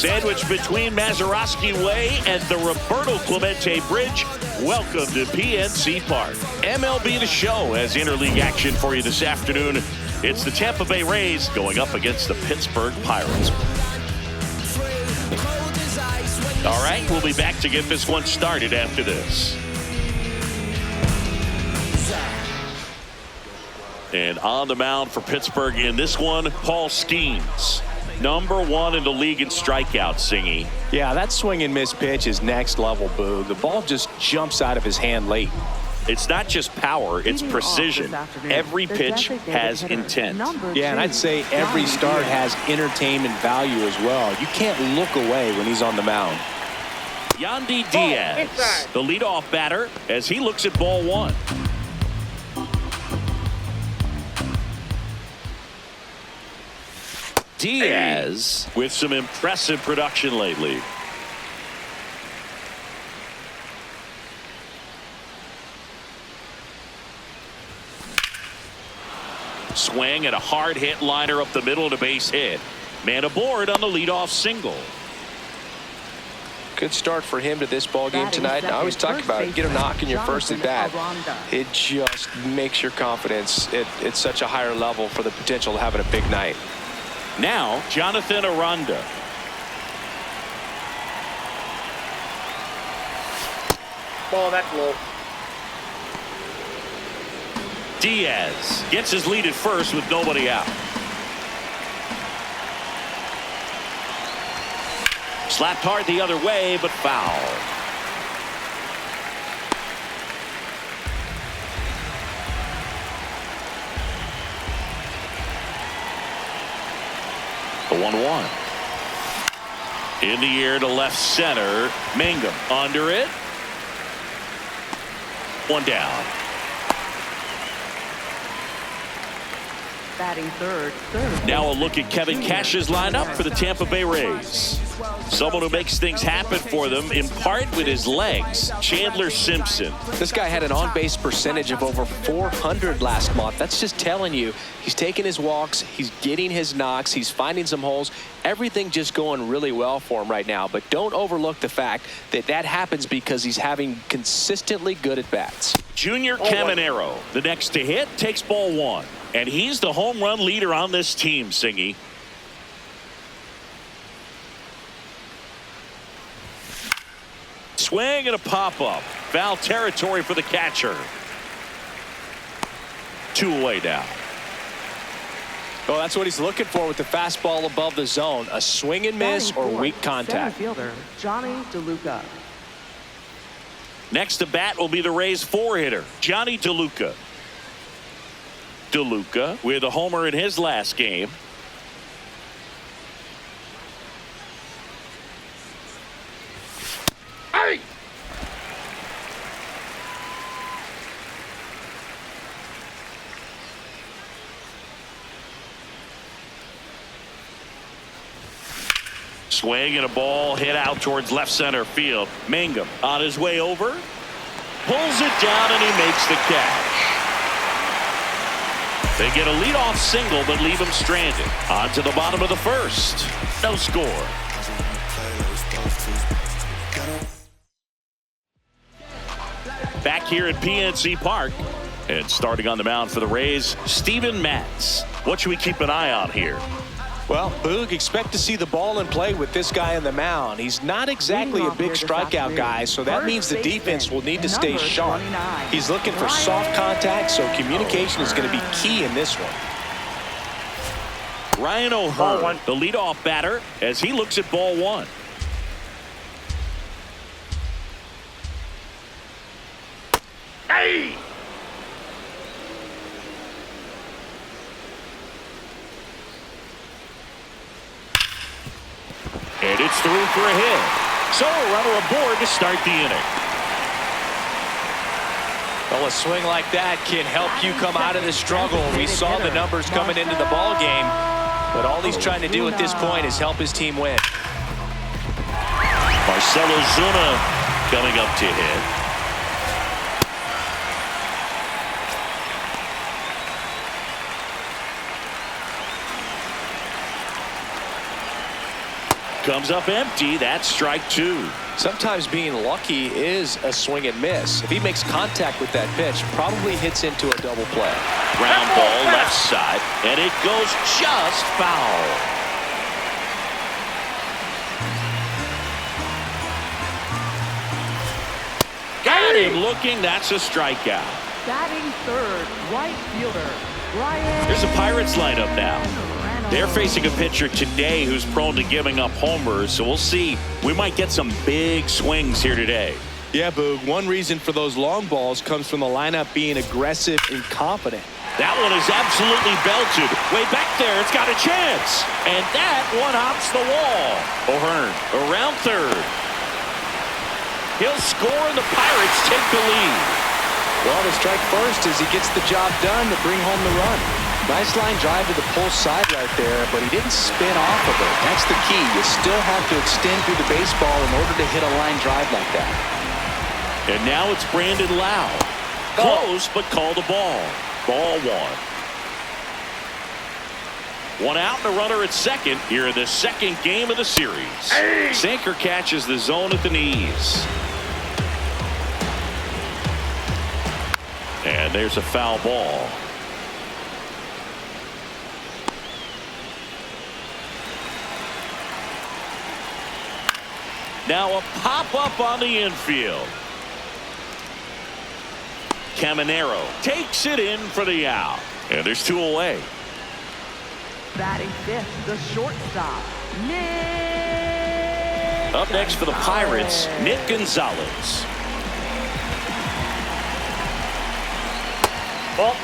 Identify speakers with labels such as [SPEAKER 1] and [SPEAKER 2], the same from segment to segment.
[SPEAKER 1] Sandwiched between Mazeroski Way and the Roberto Clemente Bridge, welcome to PNC Park. MLB The Show has interleague action for you this afternoon. It's the Tampa Bay Rays going up against the Pittsburgh Pirates. All right, we'll be back to get this one started after this. And on the mound for Pittsburgh in this one, Paul Skeens. #1 in the league in strikeouts, Singy.
[SPEAKER 2] Yeah, that swing and miss pitch is next level, Boog. The ball just jumps out of his hand late.
[SPEAKER 1] It's not just power, it's precision. Every pitch has intent.
[SPEAKER 2] Yeah, and I'd say every start has entertainment value as well. You can't look away when he's on the mound.
[SPEAKER 1] Yandy Diaz, the leadoff batter, as he looks at ball one. Diaz with some impressive production lately. Swing and a hard hit liner up the middle of the base hit. Man aboard on the leadoff single.
[SPEAKER 2] Good start for him to this ball game tonight. I always talk about it. Get a knock in your first at bat. It just makes your confidence at such a higher level for the potential of having a big night.
[SPEAKER 1] Now, Jonathan Aranda.
[SPEAKER 3] Ball, that's low.
[SPEAKER 1] Diaz gets his lead at first with nobody out. Slapped hard the other way, but foul. The 1-1. In the air to left center. Mangum under it. One down.
[SPEAKER 4] Batting third.
[SPEAKER 1] Now a look at Kevin Cash's lineup for the Tampa Bay Rays. Someone who makes things happen for them, in part with his legs, Chandler Simpson.
[SPEAKER 2] This guy had an on-base percentage of over 400 last month. That's just telling you he's taking his walks, he's getting his knocks, he's finding some holes. Everything just going really well for him right now. But don't overlook the fact that that happens because he's having consistently good at-bats.
[SPEAKER 1] Junior Caminero, the next to hit, takes ball one. And he's the home run leader on this team, Singy. Swing and a pop-up. Foul territory for the catcher. 2 away now.
[SPEAKER 2] Well, that's what he's looking for with the fastball above the zone. A swing and miss or weak contact.
[SPEAKER 4] Center fielder Johnny DeLuca.
[SPEAKER 1] Next to bat will be the Rays' 4-hitter, Johnny DeLuca. DeLuca with a homer in his last game.
[SPEAKER 3] Hey!
[SPEAKER 1] Swing and a ball hit out towards left center field. Mangum on his way over. Pulls it down and he makes the catch. They get a leadoff single but leave him stranded. On to the bottom of the first. No score. Back here at PNC Park. And starting on the mound for the Rays, Steven Matz. What should we keep an eye on here?
[SPEAKER 2] Well, Boog, expect to see the ball in play with this guy on the mound. He's not exactly a big strikeout guy, so that means the defense will need to stay sharp. He's looking for soft contact, so communication is going to be key in this one.
[SPEAKER 1] Ryan O'Hearn, the leadoff batter, as he looks at ball one.
[SPEAKER 3] Hey!
[SPEAKER 1] And it's through for a hit. So a runner aboard to start the inning.
[SPEAKER 2] Well, a swing like that can help you come out of the struggle. We saw the numbers coming into the ball game, but all he's trying to do at this point is help his team win.
[SPEAKER 1] Marcelo Zuna coming up to hit. Comes up empty. That's strike two.
[SPEAKER 2] Sometimes being lucky is a swing and miss. If he makes contact with that pitch, probably hits into a double play.
[SPEAKER 1] Ground ball left side, and it goes just foul. Got him looking. That's a strikeout.
[SPEAKER 4] Batting third, right fielder, Brian.
[SPEAKER 1] Here's the Pirates lineup now. They're facing a pitcher today who's prone to giving up homers, so we'll see. We might get some big swings here today.
[SPEAKER 2] Yeah, Boog. One reason for those long balls comes from the lineup being aggressive and confident.
[SPEAKER 1] That one is absolutely belted. Way back there, it's got a chance. And that one hops the wall. O'Hearn around third. He'll score and the Pirates take the lead.
[SPEAKER 2] Well, the strike first as he gets the job done to bring home the run. Nice line drive to the pull side right there, but he didn't spin off of it. That's the key. You still have to extend through the baseball in order to hit a line drive like that.
[SPEAKER 1] And now it's Brandon Lau. Close, but called a ball. Ball one. One out and a runner at second here in the second game of the series. Sinker catches the zone at the knees. And there's a foul ball. Now a pop-up on the infield. Caminero takes it in for the out. And there's two away.
[SPEAKER 4] Batting fifth, the shortstop, Nick.
[SPEAKER 1] Up next for the Pirates, Nick Gonzalez.
[SPEAKER 3] Ball.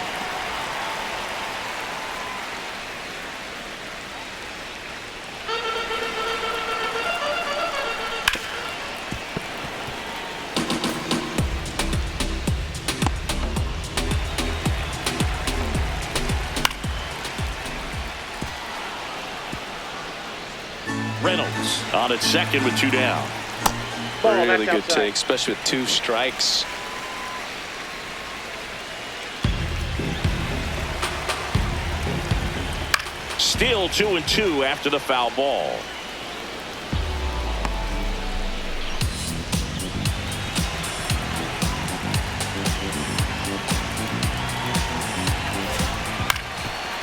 [SPEAKER 1] Reynolds on at second with two down.
[SPEAKER 3] Ball,
[SPEAKER 2] Really
[SPEAKER 3] that's
[SPEAKER 2] good
[SPEAKER 3] outside.
[SPEAKER 2] take, especially with two strikes.
[SPEAKER 1] Still 2-2 after the foul ball.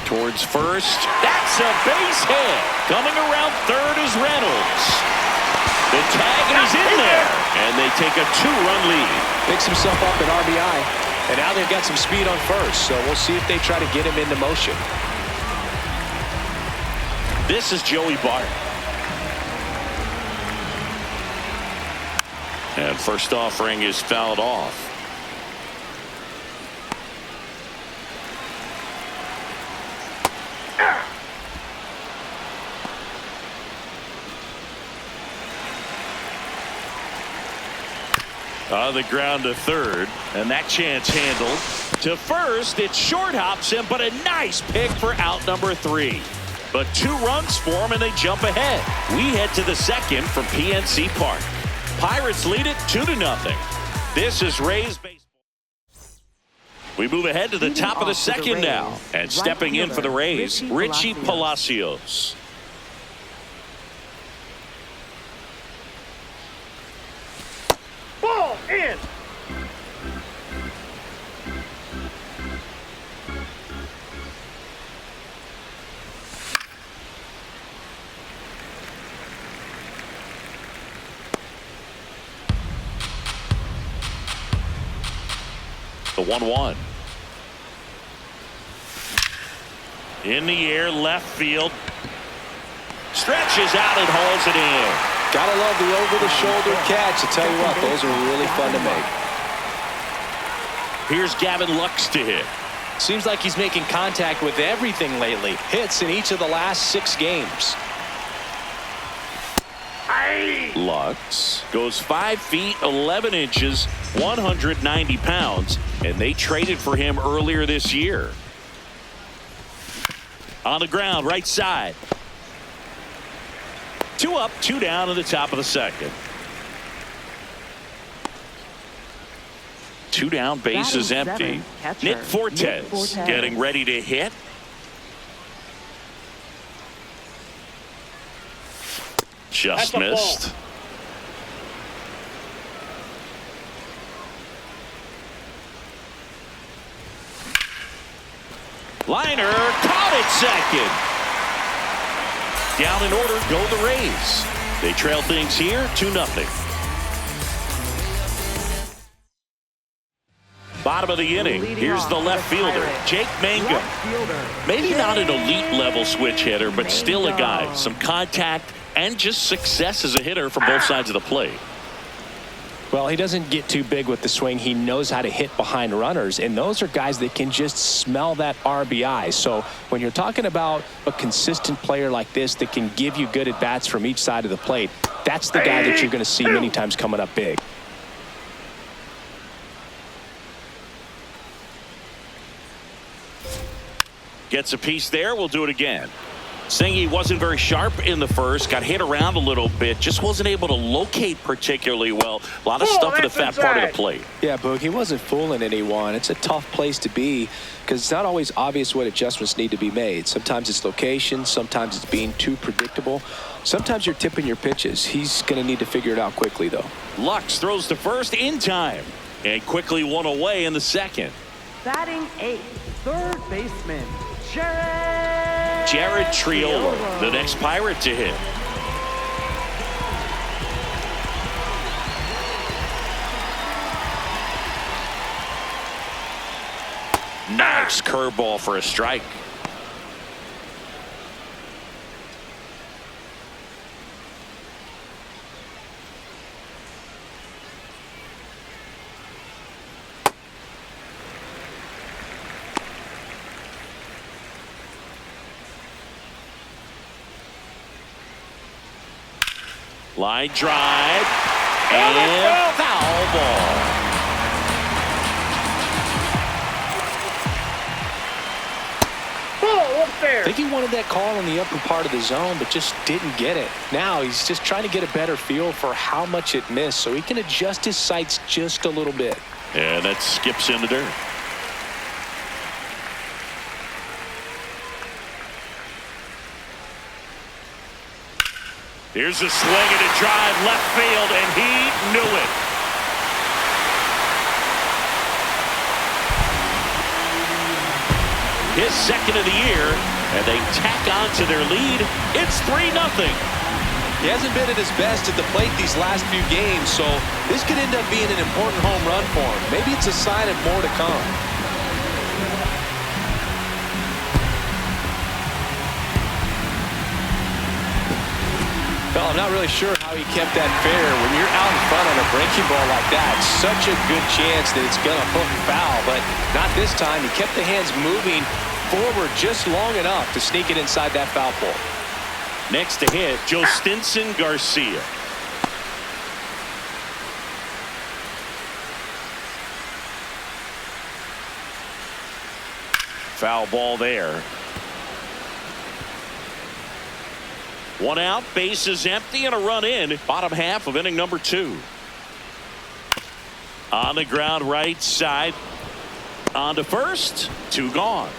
[SPEAKER 1] Towards first. That's a base hit. Coming around third is Reynolds. The tag is in there. And they take a two-run lead.
[SPEAKER 2] Picks himself up at RBI. And now they've got some speed on first, so we'll see if they try to get him into motion.
[SPEAKER 1] This is Joey Bart. And first offering is fouled off. On the ground to third, and that chance handled. To first, it short hops him, but a nice pick for out number 3. But 2 runs for him, and they jump ahead. We head to the second from PNC Park. Pirates lead it 2-0. This is Rays baseball. We move ahead to the top of the second now. And stepping in for the Rays, Richie Palacios.
[SPEAKER 3] Ball in.
[SPEAKER 1] The 1-1. In the air, left field. Stretches out and hauls it in.
[SPEAKER 2] Gotta love the over-the-shoulder catch. I tell you what, those are really fun to make.
[SPEAKER 1] Here's Gavin Lux to hit.
[SPEAKER 2] Seems like he's making contact with everything lately. Hits in each of the last 6 games.
[SPEAKER 1] Lux goes 5 feet 11 inches, 190 pounds, and they traded for him earlier this year. On the ground, right side. 2 up, 2 down in the top of the second. 2 down, base is empty. Nick Fortes getting ready to hit. Just
[SPEAKER 3] That's a
[SPEAKER 1] missed.
[SPEAKER 3] ball.
[SPEAKER 1] Liner caught it second. Down in order go the Rays. They trail things here 2-0. Bottom of the inning. Here's the left fielder, Jake Mangum. Maybe not an elite level switch hitter, but still a guy. Some contact and just success as a hitter from both sides of the plate.
[SPEAKER 2] Well, he doesn't get too big with the swing. He knows how to hit behind runners, and those are guys that can just smell that RBI. So when you're talking about a consistent player like this that can give you good at-bats from each side of the plate, that's the guy that you're going to see many times coming up big.
[SPEAKER 1] Gets a piece there. We'll do it again. Saying he wasn't very sharp in the first, got hit around a little bit, just wasn't able to locate particularly well. A lot of stuff in the fat part of the plate.
[SPEAKER 2] Yeah, Boog, he wasn't fooling anyone. It's a tough place to be because it's not always obvious what adjustments need to be made. Sometimes it's location, sometimes it's being too predictable. Sometimes you're tipping your pitches. He's going to need to figure it out quickly, though.
[SPEAKER 1] Lux throws to first in time and quickly one away in the second.
[SPEAKER 4] Batting 8th, third baseman,
[SPEAKER 1] Jared Triolo, the next Pirate to hit. Nice curveball for a strike. Line drive and foul ball.
[SPEAKER 2] I think he wanted that call in the upper part of the zone, but just didn't get it. Now he's just trying to get a better feel for how much it missed so he can adjust his sights just a little bit.
[SPEAKER 1] And that skips into dirt. Here's a swing and a drive left field, and he knew it. His second of the year, and they tack on to their lead. It's 3-0.
[SPEAKER 2] He hasn't been at his best at the plate these last few games, so this could end up being an important home run for him. Maybe it's a sign of more to come. Well, I'm not really sure how he kept that fair. When you're out in front on a breaking ball like that, such a good chance that it's going to hook foul, but not this time. He kept the hands moving forward just long enough to sneak it inside that foul pole.
[SPEAKER 1] Next to hit, Jostinson Garcia. Foul ball there. One out, base is empty, and a run in. Bottom half of inning number 2. On the ground, right side. On to first. 2 gone.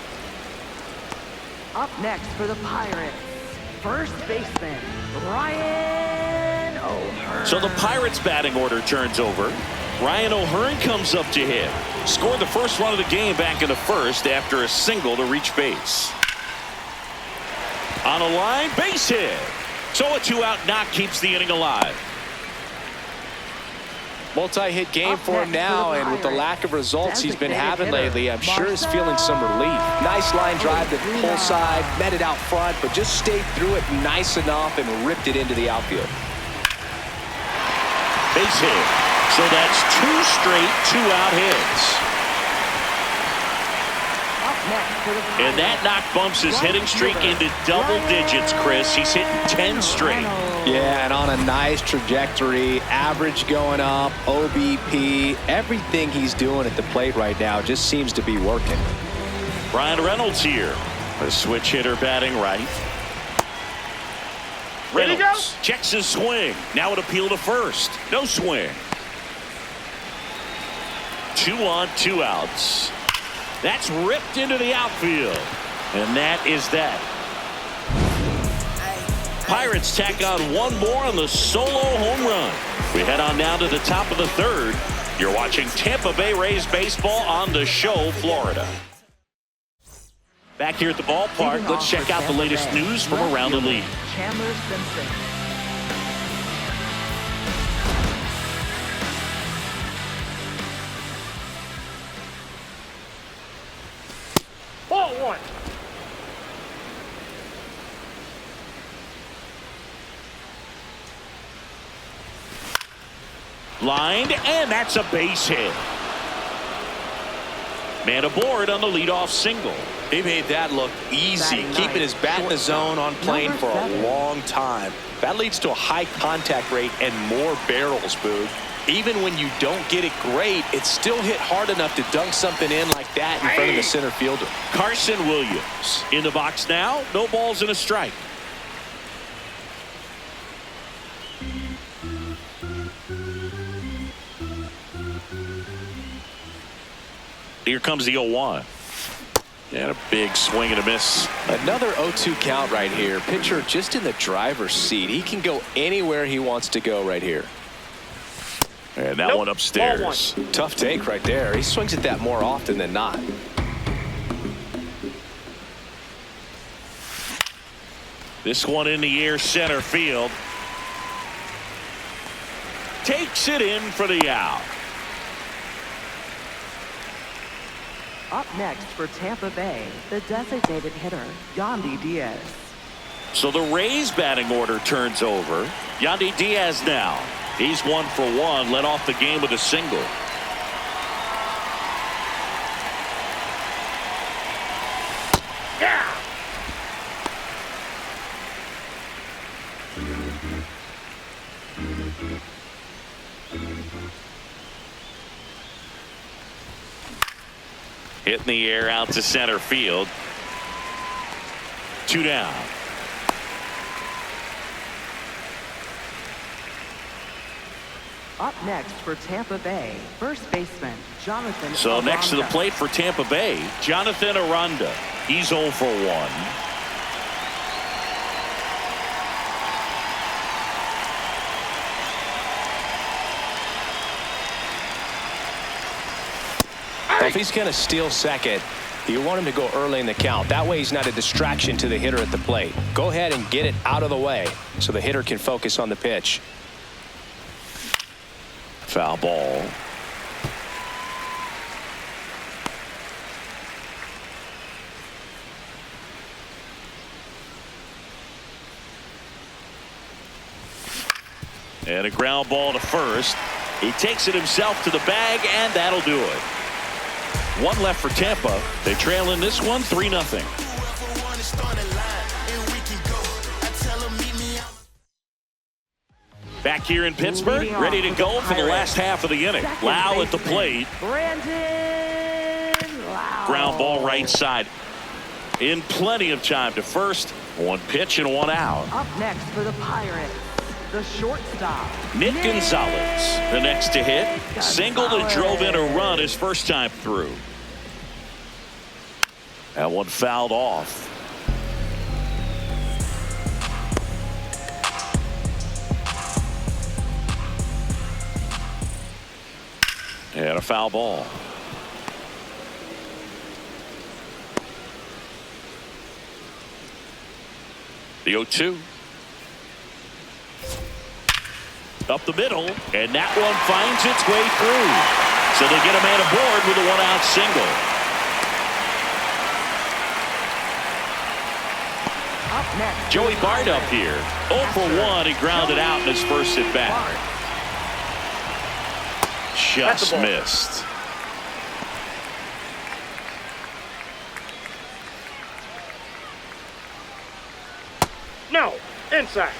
[SPEAKER 4] Up next for the Pirates, first baseman, Ryan O'Hearn.
[SPEAKER 1] So the Pirates batting order turns over. Ryan O'Hearn comes up to hit. Scored the first run of the game back in the first after a single to reach base. On a line, base hit. So a 2-out knock keeps the inning alive.
[SPEAKER 2] Multi-hit game for him now, and with the lack of results he's been having lately, I'm sure he's feeling some relief. Nice line drive to the pull side, met it out front, but just stayed through it nice enough and ripped it into the outfield.
[SPEAKER 1] Base hit. So that's 2 straight 2-out hits. And that knock bumps his hitting streak into double digits, Chris. He's hitting 10 straight.
[SPEAKER 2] Yeah, and on a nice trajectory, average going up, OBP, everything he's doing at the plate right now just seems to be working.
[SPEAKER 1] Brian Reynolds here. A switch hitter batting right. Reynolds checks his swing. Now an appeal to first. No swing. 2 on, 2 outs. That's ripped into the outfield. And that is that. Pirates tack on one more on the solo home run. We head on down to the top of the third. You're watching Tampa Bay Rays baseball on the Show, Florida. Back here at the ballpark, let's check out the latest news from around the league.
[SPEAKER 4] Chandler Simpson.
[SPEAKER 3] Ball one.
[SPEAKER 1] Lined, and that's a base hit. Man aboard on the leadoff single.
[SPEAKER 2] He made that look easy, keeping his bat in the zone on plane for a long time. That leads to a high contact rate and more barrels, Boog. Even when you don't get it great, it's still hit hard enough to dunk something in like that in front of the center fielder.
[SPEAKER 1] Carson Williams in the box now. No balls and a strike. Here comes the 0-1. And a big swing and a miss.
[SPEAKER 2] Another 0-2 count right here. Pitcher just in the driver's seat. He can go anywhere he wants to go right here.
[SPEAKER 1] And that one upstairs.
[SPEAKER 2] Tough take right there. He swings at that more often than not.
[SPEAKER 1] This one in the air, center field. Takes it in for the out.
[SPEAKER 4] Up next for Tampa Bay, the designated hitter, Yandy Diaz.
[SPEAKER 1] So the Rays batting order turns over. Yandy Diaz now. He's 1 for 1, led off the game with a single.
[SPEAKER 3] Yeah.
[SPEAKER 1] Hit in the air out to center field. 2 down.
[SPEAKER 4] Up next for Tampa Bay, first baseman, Jonathan
[SPEAKER 1] So
[SPEAKER 4] Aranda.
[SPEAKER 1] next to the plate for Tampa Bay, Jonathan Aranda. He's 0 for 1.
[SPEAKER 2] Well, if he's going to steal second, you want him to go early in the count. That way he's not a distraction to the hitter at the plate. Go ahead and get it out of the way so the hitter can focus on the pitch.
[SPEAKER 1] Foul ball. And a ground ball to first. He takes it himself to the bag, and that'll do it. 1 left for Tampa. They trail in this one 3-0. Back here in Pittsburgh, ready to go for the last half of the inning. Lau at the plate.
[SPEAKER 4] Brandon Lau.
[SPEAKER 1] Ground ball right side. In plenty of time to first. 1 pitch and 1 out.
[SPEAKER 4] Up next for the Pirates, the shortstop,
[SPEAKER 1] Nick Gonzalez, the next to hit. Singled and drove in a run his first time through. That one fouled off. And a foul ball. The 0-2. Up the middle, and that one finds its way through. So they get a man aboard with a 1-out single.
[SPEAKER 4] Up next,
[SPEAKER 1] Joey Bart up here. 0 for 1. He grounded out in his first at bat. Just missed.
[SPEAKER 3] No, inside.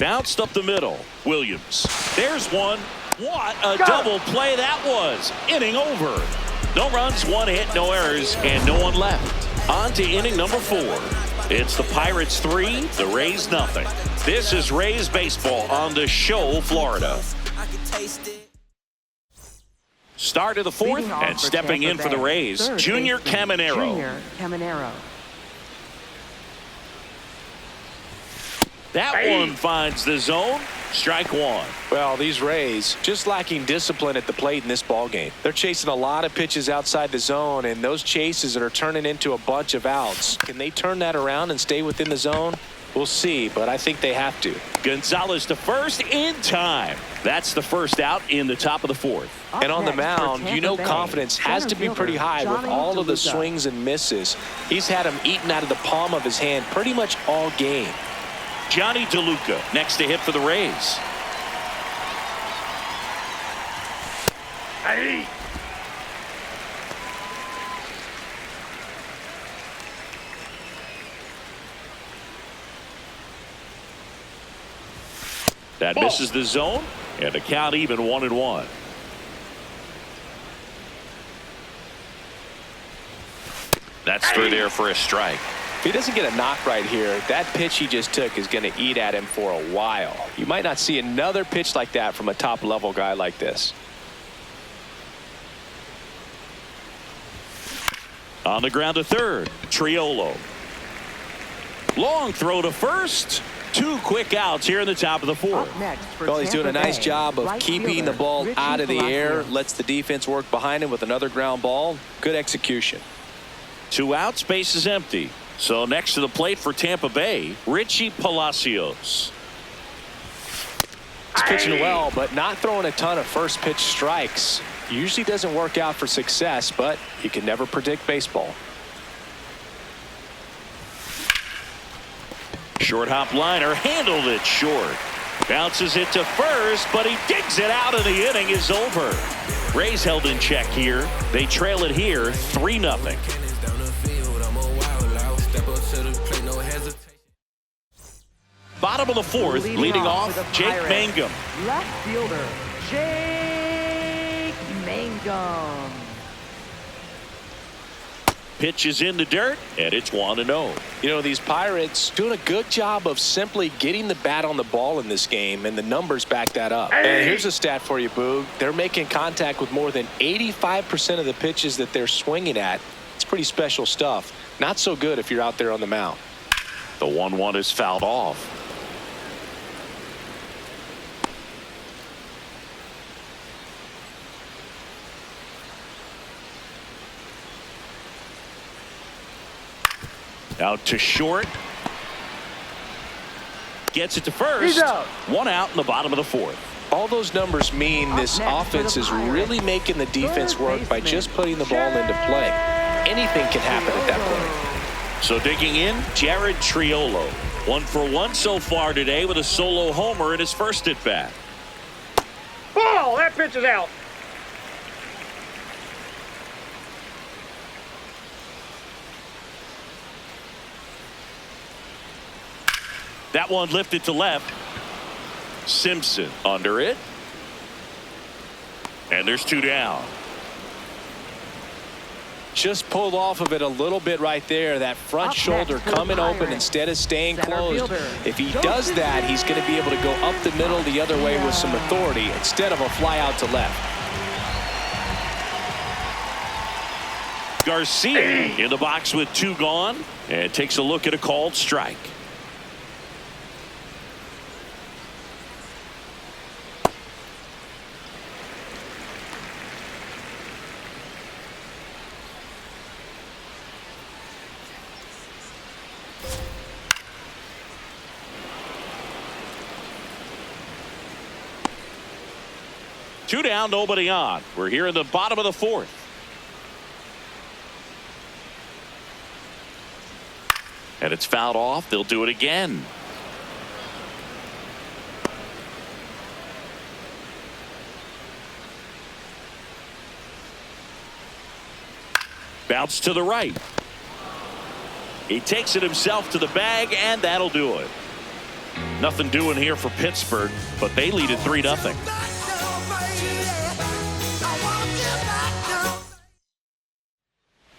[SPEAKER 1] Bounced up the middle. Williams. There's one. What a double play that was. Inning over. No runs, 1 hit, no errors, and no one left. On to inning number 4. It's the Pirates 3, the Rays 0. This is Rays baseball on the Show, Florida. Start of the fourth,
[SPEAKER 4] Leading off
[SPEAKER 1] and
[SPEAKER 4] for
[SPEAKER 1] stepping in
[SPEAKER 4] Tampa
[SPEAKER 1] for the
[SPEAKER 4] Bay,
[SPEAKER 1] Rays,
[SPEAKER 4] third
[SPEAKER 1] Junior
[SPEAKER 4] baseman,
[SPEAKER 1] Caminero.
[SPEAKER 4] Junior Caminero.
[SPEAKER 1] That one finds the zone. Strike one.
[SPEAKER 2] Well, these Rays just lacking discipline at the plate in this ball game. They're chasing a lot of pitches outside the zone, and those chases are turning into a bunch of outs. Can they turn that around and stay within the zone? We'll see, but I think they have to.
[SPEAKER 1] Gonzalez to first in time. That's the first out in the top of the fourth.
[SPEAKER 2] And on the mound, you know confidence has to be pretty high with all of the swings and misses. He's had them eaten out of the palm of his hand pretty much all game.
[SPEAKER 1] Johnny DeLuca next to hit for the Rays.
[SPEAKER 3] Hey.
[SPEAKER 1] That misses the zone, and a count even 1-1. That's through there for a strike.
[SPEAKER 2] If he doesn't get a knock right here, that pitch he just took is going to eat at him for a while. You might not see another pitch like that from a top-level guy like this.
[SPEAKER 1] On the ground to third, Triolo. Long throw to first. 2 quick outs here in the top of the fourth.
[SPEAKER 2] Well, he's doing a nice job of keeping the ball out of the air, lets the defense work behind him with another ground ball. Good execution.
[SPEAKER 1] 2 outs, base is empty. So next to the plate for Tampa Bay, Richie Palacios.
[SPEAKER 2] He's pitching well, but not throwing a ton of first pitch strikes. Usually doesn't work out for success, but you can never predict baseball.
[SPEAKER 1] Short hop liner, handled it short. Bounces it to first, but he digs it out, and the inning is over. Rays held in check here. They trail it here 3-0. Bottom of the fourth, leading off, Jake Mangum.
[SPEAKER 4] Left fielder, Jake Mangum.
[SPEAKER 1] Pitch is in the dirt, and it's 1-0.
[SPEAKER 2] You know, these Pirates doing a good job of simply getting the bat on the ball in this game, and the numbers back that up. And here's a stat for you, Boog. They're making contact with more than 85% of the pitches that they're swinging at. It's pretty special stuff. Not so good if you're out there on the mound.
[SPEAKER 1] The 1-1 is fouled off. Out to short. Gets it to first.
[SPEAKER 3] He's out.
[SPEAKER 1] 1 out in the bottom of the fourth.
[SPEAKER 2] All those numbers mean this offense is really making the defense work by just putting the ball into play. Anything can happen at that point.
[SPEAKER 1] So digging in, Jared Triolo. 1 for 1 so far today with a solo homer in his first at bat.
[SPEAKER 3] Ball. That pitch is out.
[SPEAKER 1] That one lifted to left. Simpson under it. And there's 2 down.
[SPEAKER 2] Just pulled off of it a little bit right there. That front shoulder coming open instead of staying closed. If he does that, he's going to be able to go up the middle the other way with some authority instead of a fly out to left.
[SPEAKER 1] Garcia in the box with 2 gone and takes a look at a called strike. Two down, nobody on. We're here in the bottom of the fourth. And it's fouled off. They'll do it again. Bounce to the right. He takes it himself to the bag, and that'll do it. Nothing doing here for Pittsburgh, but they lead it 3-0.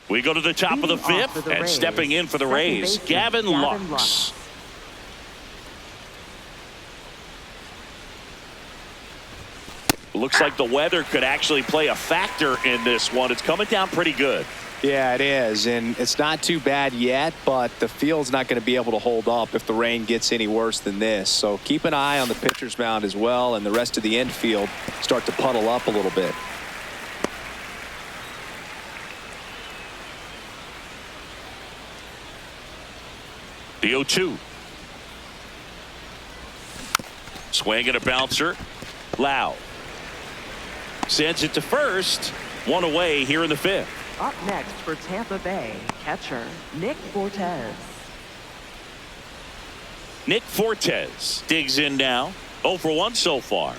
[SPEAKER 1] We go to the top of the fifth, and stepping in for the Rays, Gavin Lux. Looks like the weather could actually play a factor in this one. It's coming down pretty good.
[SPEAKER 2] Yeah, it is, and it's not too bad yet, but the field's not going to be able to hold up if the rain gets any worse than this. So keep an eye on the pitcher's mound as well, and the rest of the infield start to puddle up a little bit.
[SPEAKER 1] The 0-2. Swing and a bouncer. Lau sends it to first. One away here in the fifth.
[SPEAKER 4] Up next for Tampa Bay, catcher Nick Fortes.
[SPEAKER 1] Nick Fortes digs in now. 0 for 1 so far.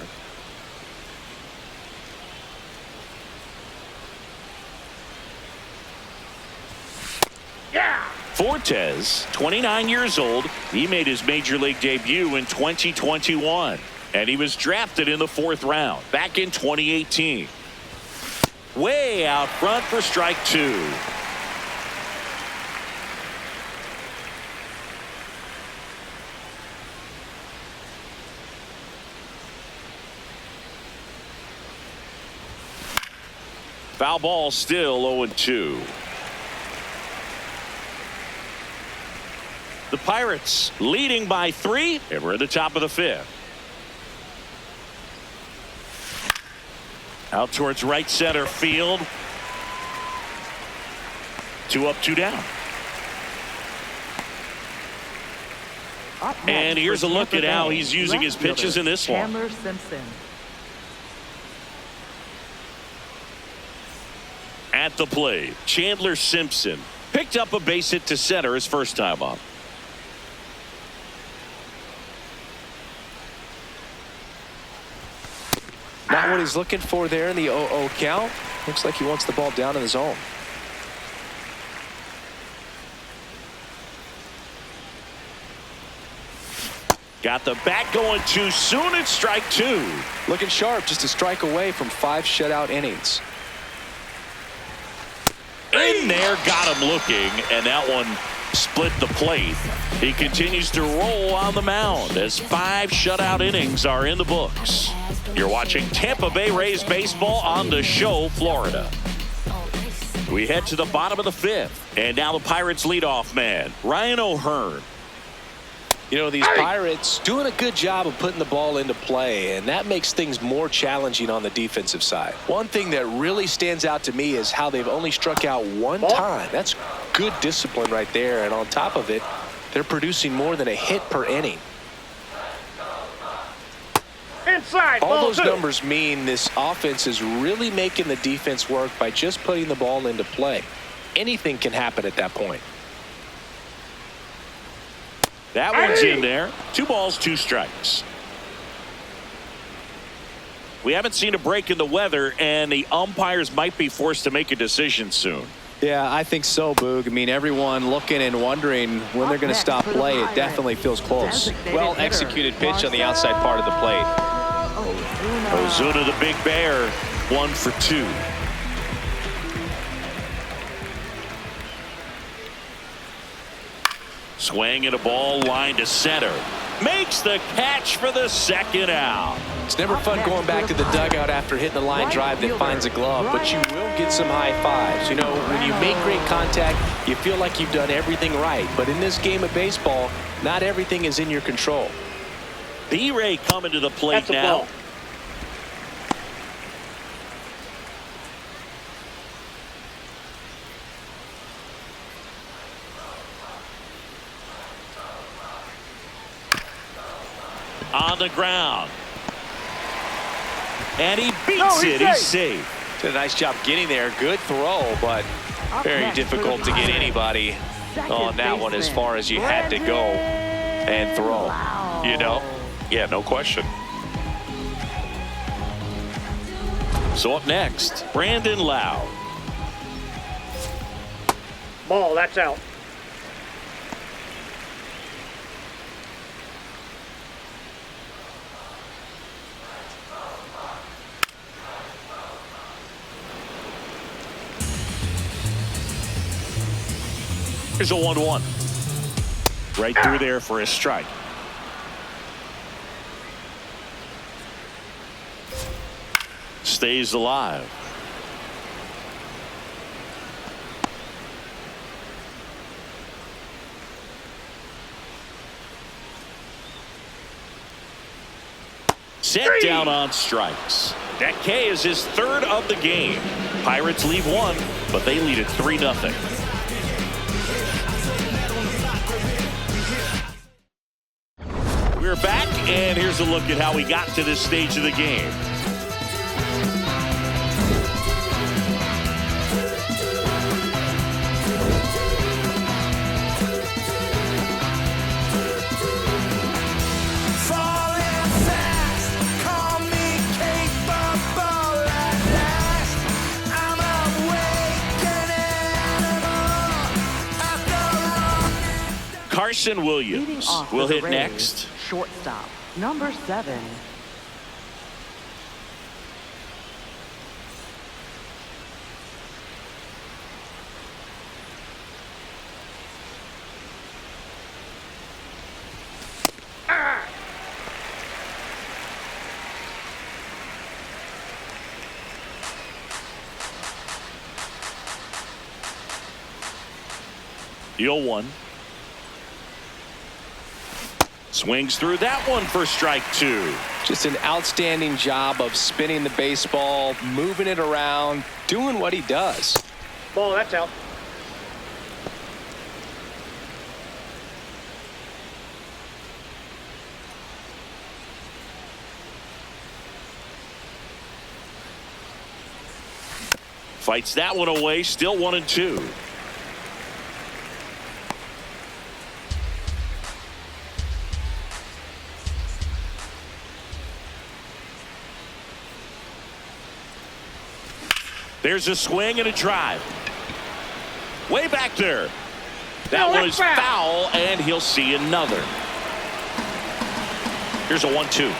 [SPEAKER 3] Yeah!
[SPEAKER 1] Fortes, 29 years old. He made his major league debut in 2021. And he was drafted in the 4th round back in 2018. Way out front for strike 2. Foul ball, still 0-2. The Pirates leading by 3, and we're at the top of the 5th. Out towards right center field. 2 up, 2 down. And here's a look at how he's using his pitches in this one.
[SPEAKER 4] Chandler Simpson.
[SPEAKER 1] At the plate, Chandler Simpson picked up a base hit to center his first time up.
[SPEAKER 2] Not what he's looking for there in the 0-0 count. Looks like he wants the ball down in the zone.
[SPEAKER 1] Got the bat going too soon. It's strike 2.
[SPEAKER 2] Looking sharp, just a strike away from 5 shutout innings.
[SPEAKER 1] In there, got him looking, and that one split the plate. He continues to roll on the mound as 5 shutout innings are in the books. You're watching Tampa Bay Rays baseball on The Show, Florida. We head to the bottom of the 5th, and now the Pirates leadoff man, Ryan O'Hearn.
[SPEAKER 2] You know, these Pirates doing a good job of putting the ball into play, and that makes things more challenging on the defensive side. One thing that really stands out to me is how they've only struck out 1 time. That's good discipline right there, and on top of it, they're producing more than a hit per inning.
[SPEAKER 3] Inside,
[SPEAKER 2] all those
[SPEAKER 3] 2.
[SPEAKER 2] numbers mean this offense is really making the defense work by just putting the ball into play. Anything can happen at that point.
[SPEAKER 1] That one's in there. 2 balls, 2 strikes. We haven't seen a break in the weather, and the umpires might be forced to make a decision soon.
[SPEAKER 2] Yeah, I think so, Boog. I mean, everyone looking and wondering when they're going to stop play. It definitely feels close. Well executed pitch on the outside part of the plate.
[SPEAKER 1] Ozuna, the big bear, 1 for 2. Swing and a ball line to center. Makes the catch for the 2nd out.
[SPEAKER 2] It's never fun going back to the dugout after hitting a line drive that finds a glove, but you will get some high fives. You know, when you make great contact, you feel like you've done everything right. But in this game of baseball, not everything is in your control.
[SPEAKER 1] B-Ray coming to the plate now.
[SPEAKER 3] Ball.
[SPEAKER 1] On the ground. And he beats it. He's safe.
[SPEAKER 2] Did a nice job getting there. Good throw, but very difficult to get anybody on that one as far as you had to go and throw. You know?
[SPEAKER 1] Yeah, no question. So up next, Brandon Lau.
[SPEAKER 3] Ball, that's out.
[SPEAKER 1] Here's a 1-1. Right through there for a strike. stays alive. Set down on strikes. That K is his third of the game. Pirates leave one, but they lead it 3-0. We're back, and here's a look at how we got to this stage of the game. Carson Williams will hit next.
[SPEAKER 4] Shortstop, number 7.
[SPEAKER 1] The 0-1. Swings through that one for strike 2.
[SPEAKER 2] Just an outstanding job of spinning the baseball, moving it around, doing what he does.
[SPEAKER 3] Ball, that's out.
[SPEAKER 1] Fights that one away, still 1-2. There's a swing and a drive. Way back there. That was foul, and he'll see another. Here's a 1-2.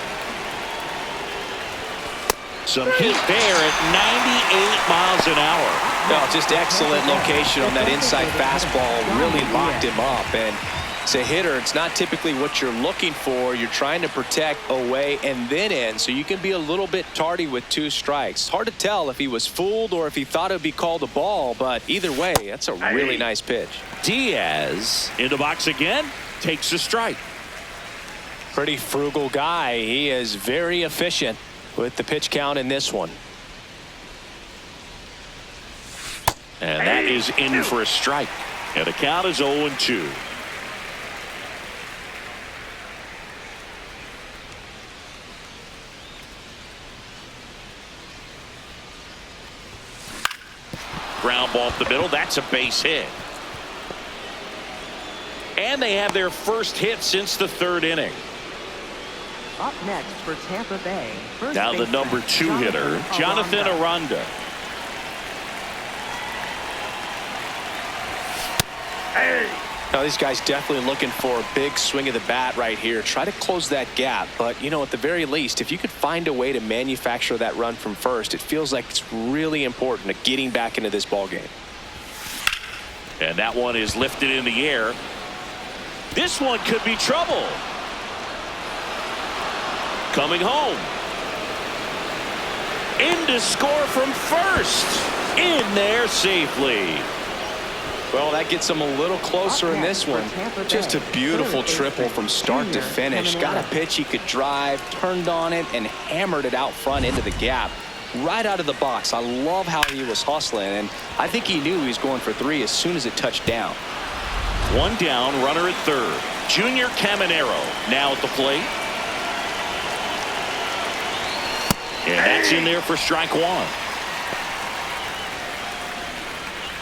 [SPEAKER 1] Some heat there at 98 miles an hour.
[SPEAKER 2] Oh, just excellent location on that inside fastball. Really locked him up. And as a hitter, it's not typically what you're looking for. You're trying to protect away and then in, so you can be a little bit tardy with 2 strikes. Hard to tell if he was fooled or if he thought it would be called a ball, but either way, that's a really nice pitch.
[SPEAKER 1] Diaz in the box again, takes a strike.
[SPEAKER 2] Pretty frugal guy. He is very efficient with the pitch count in this one.
[SPEAKER 1] And that is in for a strike. And the count is 0-2. Ground ball up the middle. That's a base hit. And they have their first hit since the 3rd inning.
[SPEAKER 4] Up next for Tampa Bay.
[SPEAKER 1] Now the number 2 hitter, Jonathan Aranda.
[SPEAKER 2] Now these guys definitely looking for a big swing of the bat right here. Try to close that gap, but you know, at the very least, if you could find a way to manufacture that run from first, it feels like it's really important to getting back into this ball game.
[SPEAKER 1] And that one is lifted in the air. This one could be trouble. Coming home. In to score from first. In there safely.
[SPEAKER 2] Well, that gets them a little closer in this one. Just a beautiful triple from start to finish. Got a pitch he could drive, turned on it, and hammered it out front into the gap. Right out of the box. I love how he was hustling, and I think he knew he was going for 3 as soon as it touched down.
[SPEAKER 1] 1 down, runner at 3rd. Junior Caminero now at the plate. And that's in there for strike 1.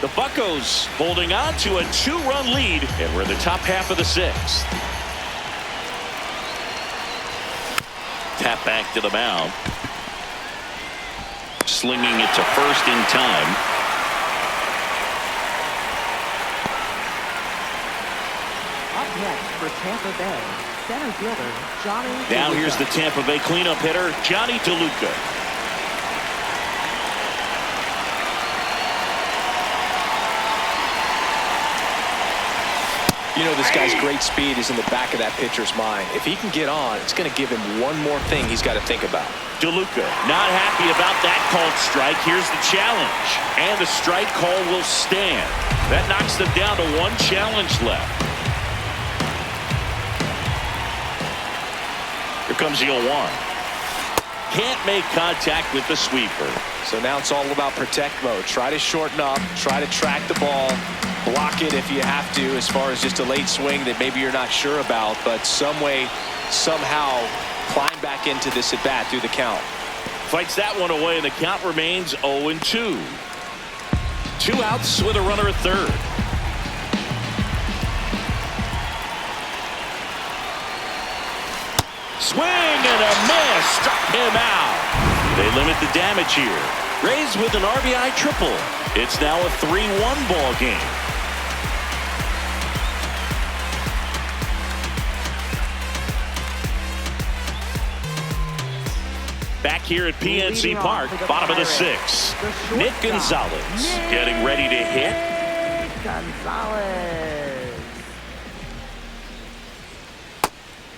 [SPEAKER 1] The Buccos holding on to a 2-run lead, and we're in the top half of the 6th. Tap back to the mound. Slinging it to first in time.
[SPEAKER 4] Up next for Tampa Bay, center fielder Johnny
[SPEAKER 1] Now
[SPEAKER 4] DeLuca.
[SPEAKER 1] here's the Tampa Bay cleanup hitter, Johnny DeLuca.
[SPEAKER 2] You know, this guy's great speed is in the back of that pitcher's mind. If he can get on, it's going to give him one more thing he's got to think about.
[SPEAKER 1] DeLuca not happy about that called strike. Here's the challenge. And the strike call will stand. That knocks them down to one challenge left. Here comes the 0-1. Can't make contact with the sweeper.
[SPEAKER 2] So now it's all about protect mode. Try to shorten up, try to track the ball, block it if you have to, as far as just a late swing that maybe you're not sure about, but some way, somehow climb back into this at bat through the count.
[SPEAKER 1] Fights that one away, and the count remains 0-2. 2 outs with a runner at third. Swing and a miss, struck him out. They limit the damage here. Rays with an RBI triple. It's now a 3-1 ball game. Back here at PNC Park, bottom of the 6th. Nick Gonzalez getting ready to hit.
[SPEAKER 4] Gonzalez.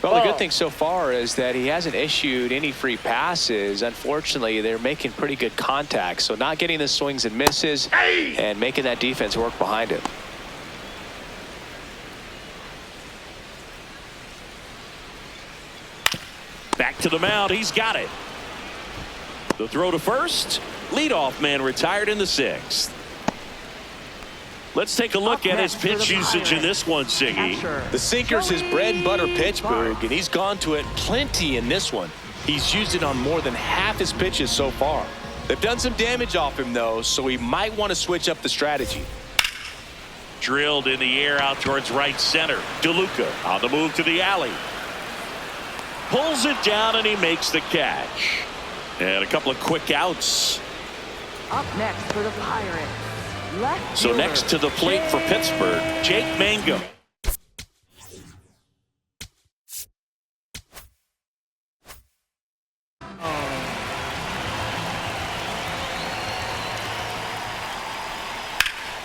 [SPEAKER 2] Well, the good thing so far is that he hasn't issued any free passes. Unfortunately, they're making pretty good contact, so not getting the swings and misses and making that defense work behind him.
[SPEAKER 1] Back to the mound. He's got it. The throw to first. Leadoff man retired in the 6th. Let's take a look at his pitch usage in this one, Siggy.
[SPEAKER 2] The sinker's his bread and butter, Pittsburgh, and he's gone to it plenty in this one. He's used it on more than half his pitches so far. They've done some damage off him, though, so he might want to switch up the strategy.
[SPEAKER 1] Drilled in the air out towards right center. DeLuca on the move to the alley. Pulls it down, and he makes the catch. And a couple of quick outs.
[SPEAKER 4] Up next for the Pirates.
[SPEAKER 1] So next to the plate for Pittsburgh, Jake Mangum.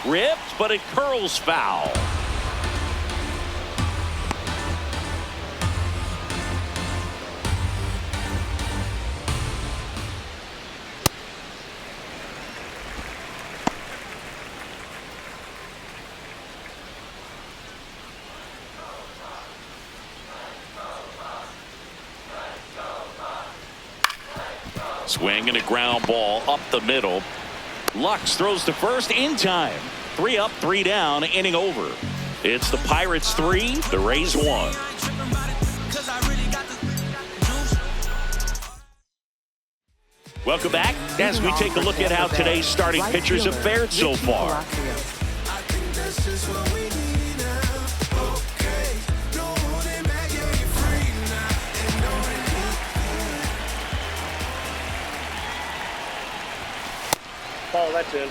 [SPEAKER 1] Ripped, but it curls foul. Swing and a ground ball up the middle. Lux throws to first in time. 3 up, 3 down, inning over. It's the Pirates 3, the Rays 1. Welcome back as we take a look at how today's starting pitchers have fared so far.
[SPEAKER 3] Oh, that's in.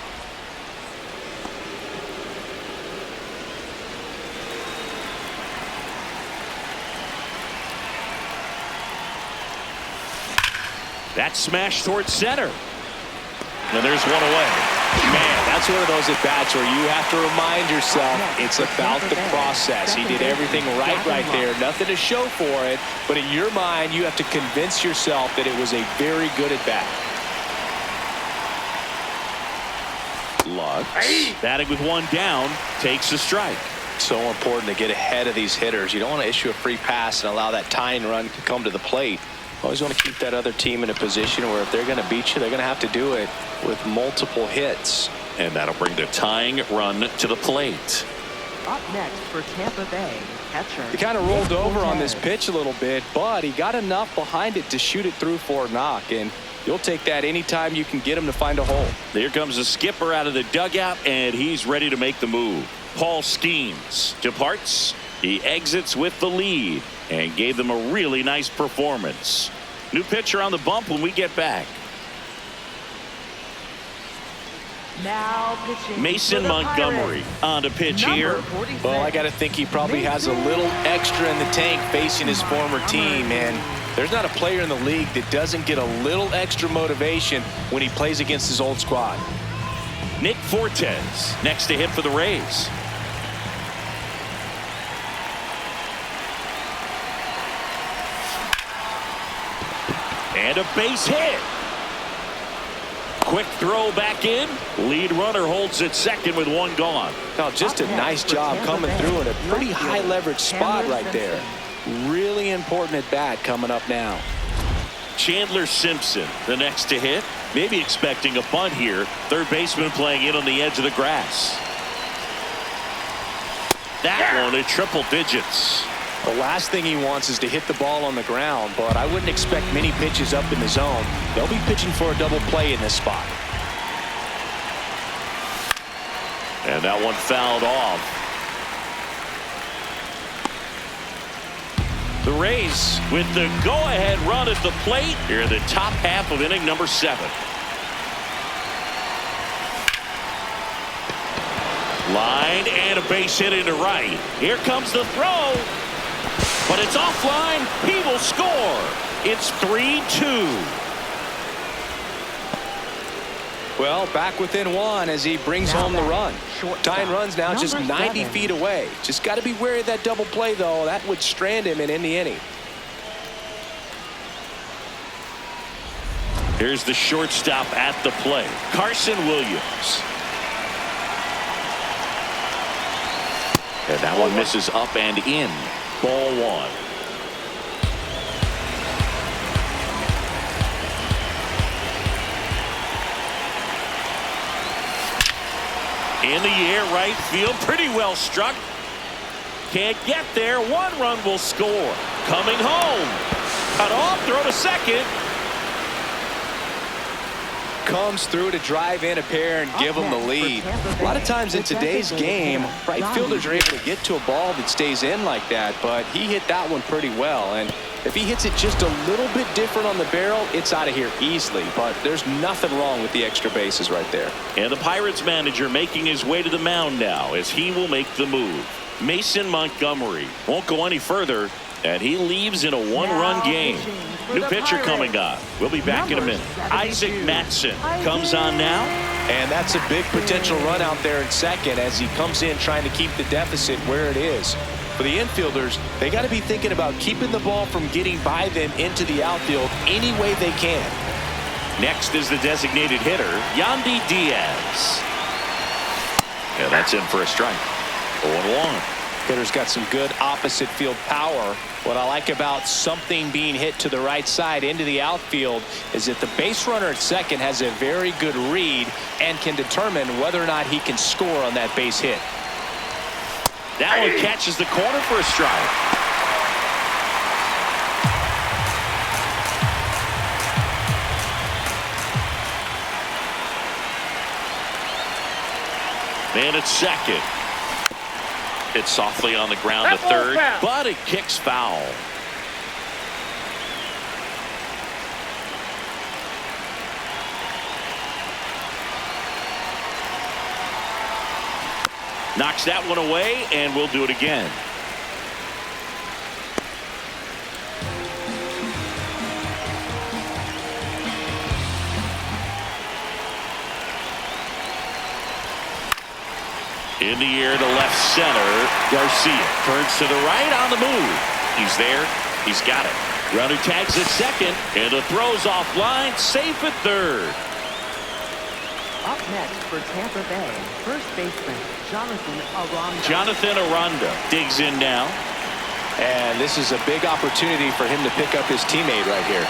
[SPEAKER 1] That smash towards center. And there's one away.
[SPEAKER 2] Man, that's one of those at-bats where you have to remind yourself it's about the process. He did everything right there. Nothing to show for it. But in your mind, you have to convince yourself that it was a very good at-bat.
[SPEAKER 1] Lux, batting with 1 down, takes a strike.
[SPEAKER 2] So important to get ahead of these hitters. You don't want to issue a free pass and allow that tying run to come to the plate. Always want to keep that other team in a position where if they're going to beat you, they're going to have to do it with multiple hits.
[SPEAKER 1] And that'll bring the tying run to the plate.
[SPEAKER 4] Up next for Tampa Bay, catcher.
[SPEAKER 2] He kind of rolled over on this pitch a little bit, but he got enough behind it to shoot it through for a knock. And you'll take that anytime you can get him to find a hole.
[SPEAKER 1] Here comes the skipper out of the dugout, and he's ready to make the move. Paul Skeens departs. He exits with the lead and gave them a really nice performance. New pitcher on the bump when we get back.
[SPEAKER 4] Now pitching
[SPEAKER 1] Mason Montgomery on to pitch here.
[SPEAKER 2] Well, I got to think he probably has a little extra in the tank facing his former team, and there's not a player in the league that doesn't get a little extra motivation when he plays against his old squad.
[SPEAKER 1] Nick Fortes next to hit for the Rays. And a base hit. Quick throw back in. Lead runner holds at second with one gone.
[SPEAKER 2] Now, just a nice job coming through in a pretty high leverage spot right there. Really important at bat coming up now.
[SPEAKER 1] Chandler Simpson, the next to hit. Maybe expecting a bunt here. Third baseman playing in on the edge of the grass. That one at triple digits.
[SPEAKER 2] The last thing he wants is to hit the ball on the ground, but I wouldn't expect many pitches up in the zone. They'll be pitching for a double play in this spot.
[SPEAKER 1] And that one fouled off. The Rays with the go-ahead run at the plate here in the top half of inning number 7. Line and a base hit into right. Here comes the throw. But it's offline. He will score. It's 3-2.
[SPEAKER 2] Well, back within one as he brings home the run. Tying runs now just 90 feet away. Just got to be wary of that double play, though. That would strand him and end the inning.
[SPEAKER 1] Here's the shortstop at the play, Carson Williams. And that one misses up and in. Ball 1. In the air, right field, pretty well struck. Can't get there. One run will score. Coming home. Cut off, throw to second.
[SPEAKER 2] Comes through to drive in a pair and give them the lead. A lot of times in today's game, right fielders are able to get to a ball that stays in like that, but he hit that one pretty well. And if he hits it just a little bit different on the barrel, it's out of here easily. But there's nothing wrong with the extra bases right there.
[SPEAKER 1] And the Pirates manager making his way to the mound now as he will make the move. Mason Montgomery won't go any further, and he leaves in a one-run game. New pitcher coming on. We'll be back in a minute. Isaac Mattson comes on now.
[SPEAKER 2] And that's a big potential run out there in second as he comes in trying to keep the deficit where it is. For the infielders, they got to be thinking about keeping the ball from getting by them into the outfield any way they can.
[SPEAKER 1] Next is the designated hitter, Yandy Diaz. Yeah, that's in for a strike. 0-1.
[SPEAKER 2] Hitter's got some good opposite field power. What I like about something being hit to the right side into the outfield is that the base runner at second has a very good read and can determine whether or not he can score on that base hit.
[SPEAKER 1] That one catches the corner for a strike. Man at second. Hit softly on the ground to third, but it kicks foul. Knocks that one away, and we'll do it again. In the air to left center. Garcia turns to the right on the move. He's there. He's got it. Runner tags at second, and the throw's offline. Safe at third.
[SPEAKER 4] Up next for Tampa Bay, first baseman Jonathan Aranda.
[SPEAKER 1] Jonathan Aranda digs in now.
[SPEAKER 2] And this is a big opportunity for him to pick up his teammate right here.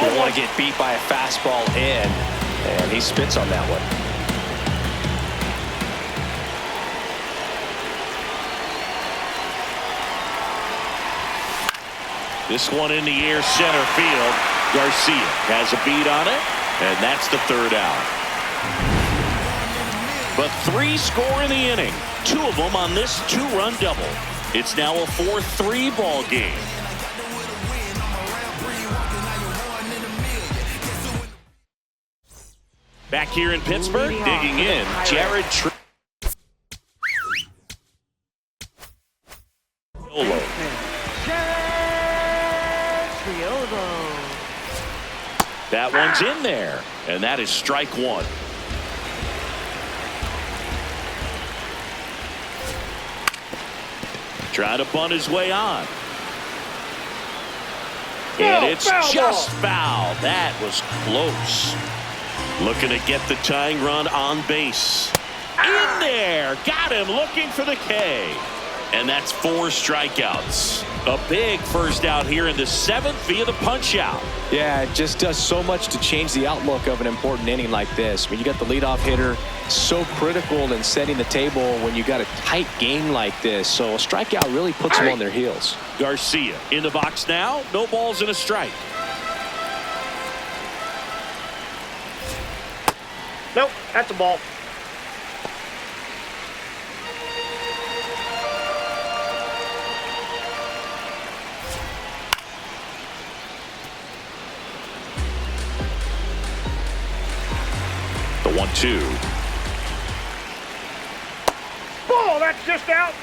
[SPEAKER 2] Don't want to get beat by a fastball in, and he spits on that one.
[SPEAKER 1] This one in the air center field. Garcia has a beat on it, and that's the third out. But 3 score in the inning, 2 of them on this 2-run double. It's now a 4-3 ball game. Back here in Pittsburgh, digging in, Jared That one's in there, and that is strike 1. Trying to bunt his way on. And it's just foul. That was close. Looking to get the tying run on base. In there. Got him looking for the K. And that's 4 strikeouts. A big first out here in the 7th via the punch out.
[SPEAKER 2] Yeah, it just does so much to change the outlook of an important inning like this. I mean, you got the leadoff hitter, so critical in setting the table when you got a tight game like this. So a strikeout really puts them on their heels.
[SPEAKER 1] Garcia in the box now. No balls and a strike.
[SPEAKER 3] Nope, that's a ball.
[SPEAKER 1] The 1-2.
[SPEAKER 3] Ball, that's just out.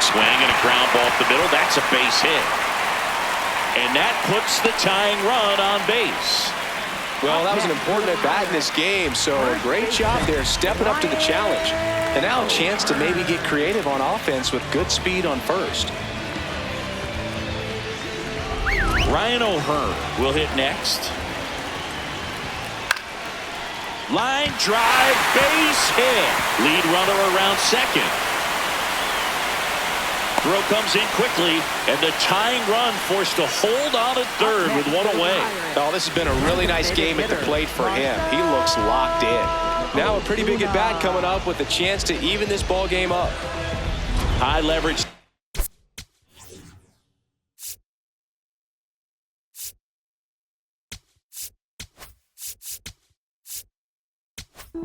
[SPEAKER 1] Swing and a ground ball up the middle. That's a base hit. And that puts the tying run on base.
[SPEAKER 2] Well, that was an important at-bat in this game, so a great job there stepping up to the challenge. And now a chance to maybe get creative on offense with good speed on first.
[SPEAKER 1] Ryan O'Hearn will hit next. Line drive, base hit. Lead runner around second. Throw comes in quickly, and the tying run forced to hold on at third with one away.
[SPEAKER 2] Oh, this has been a really nice game at the plate for him. He looks locked in. Now a pretty big at-bat coming up with a chance to even this ball game up.
[SPEAKER 1] High leverage.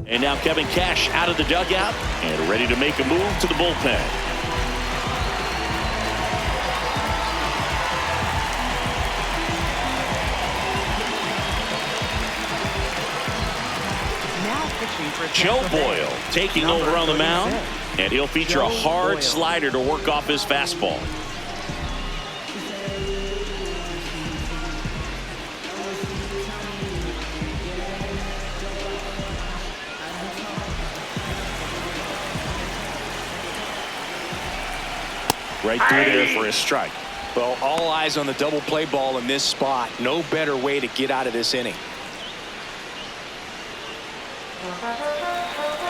[SPEAKER 1] And now Kevin Cash out of the dugout and ready to make a move to the bullpen. Joe Boyle taking over on the mound, and he'll feature a hard slider to work off his fastball. Right through there for a strike.
[SPEAKER 2] Well, all eyes on the double play ball in this spot. No better way to get out of this inning.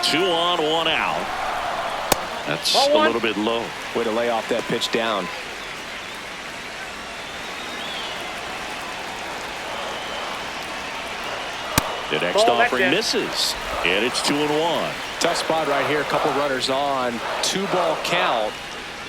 [SPEAKER 1] 2 on, 1 out. That's a little bit low.
[SPEAKER 2] Way to lay off that pitch down.
[SPEAKER 1] The next offering misses, and it's 2-1.
[SPEAKER 2] Tough spot right here. A couple runners on. 2-ball count.